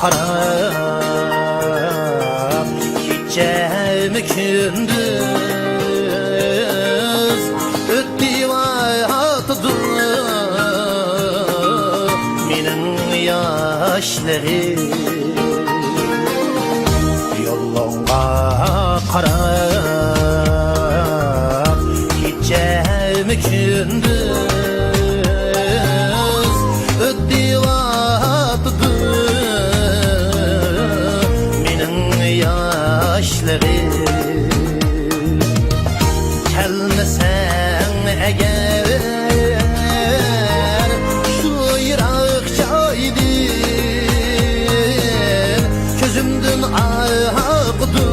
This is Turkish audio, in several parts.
qarab gecemi gündüz ötdi vayatıdır menin yaşlarım yolunga qarab gecemi gündüz ötdi vayatıdır menin yaşlarım kelmesen eğer şu yırak çaydır közümdün akıdı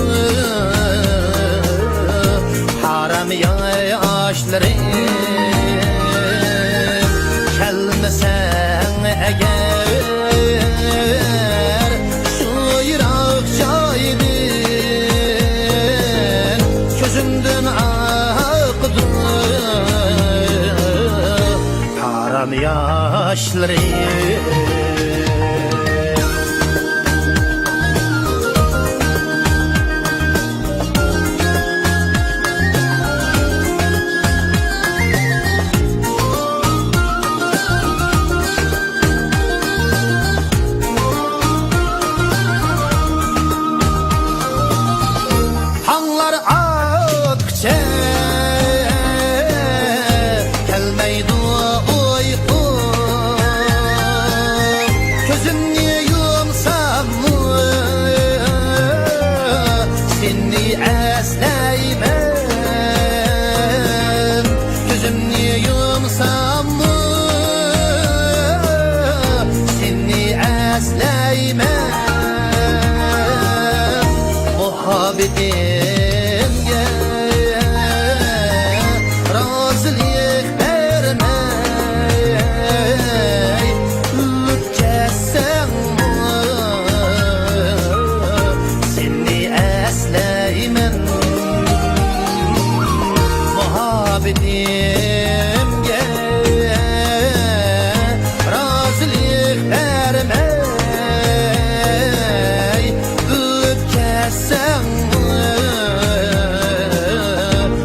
haram yaşlarım kelmesen eğer şu yırak çaydır közümdün akıdı haram yaşlarım hanlar akça gelmeydi uyku gözümni yumsam seni esneymen gözümni yumsam seni esneymen muhabbetimge razılık vermey öpkesen seni esleymen muhabbetimge razılık vermey öpkesen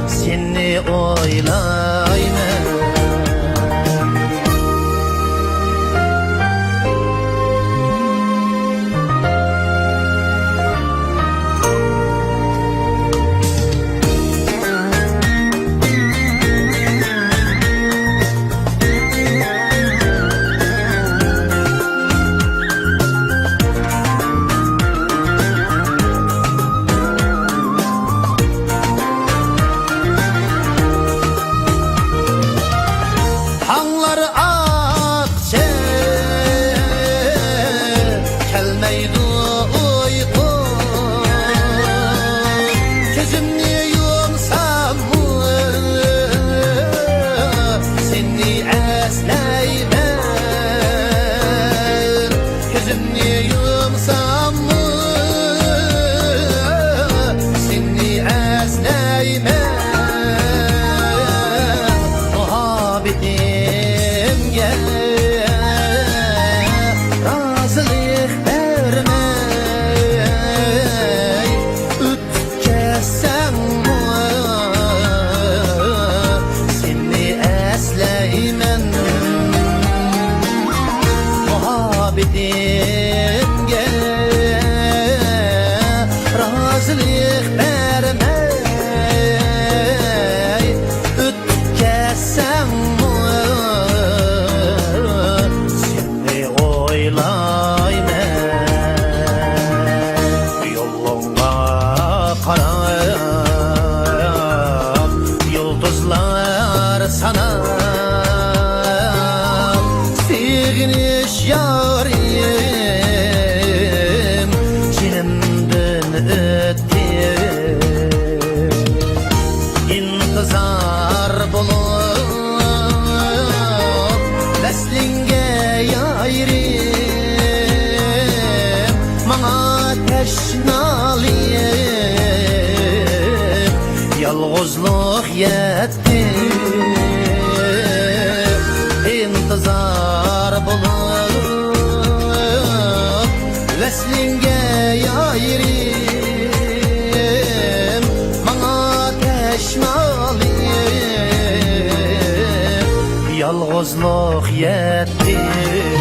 seni oylayman hanlar akça gelmeydi uyku gözümni yumsam seni esneymen gözümni yumsam seni esneymen muhabbetimge razılık vermey öpkesen seni esleymen muhabbetimge razılık vermey öpkesen seni oylayman yolunga qarab yıldızlar sanab sevginiş yarim cinimden ötdi intizar bulup veslinge yayrim mana teşnalıyım yalğızlık yetti intizar bulup Veslinge yayrim Mana teşnalim Yalğızlık yettim